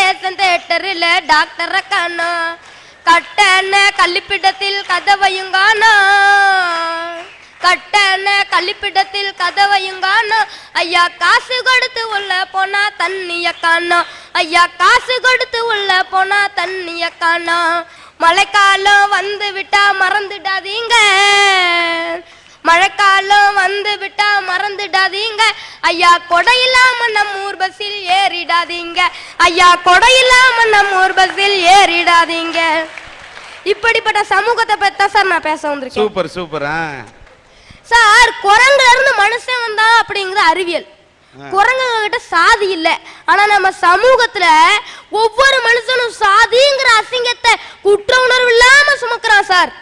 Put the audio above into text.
Operation தியேட்டரில் டாக்டரை காணோம், கட்டண கழிப்பிடத்தில் கதவையும் காணோம், கட்டண கழிப்பிடத்தில் கதவையும் காணோம். ஐயா காசு கொடுத்து உள்ள போனா தண்ணிய காணோம், ஐயா காசு கொடுத்து உள்ள போனா தண்ணிய காணோம். மழைக்காலம் வந்து விட்டா மறந்துடாதீங்க, மழைக்காலம் வந்து விட்டா மறந்துடாதீங்க. ஐயா கொடையில்லாம நம்ம ஊர் பஸ்ஸில் ஏறிடாதீங்க, ஐயா கொடையில்லாம நம்ம ஊர் பஸ்ஸில் ஏறிடாதீங்க. இப்படிப்பட்ட சமூகத்தை பத்தி தான் சார் நான் பேச வந்திருக்கேன். Super super sir. குரங்குல இருந்து மனுஷன் வந்தா அப்படிங்கிறது அறிவியல். குரங்குங்க கிட்ட சாதி இல்ல, ஆனா நம்ம சமூகத்துல ஒவ்வொரு மனுஷனும் சாதிங்கிற அசிங்கத்தை குற்ற உணர்வு இல்லாம சுமக்கிறான் சார்.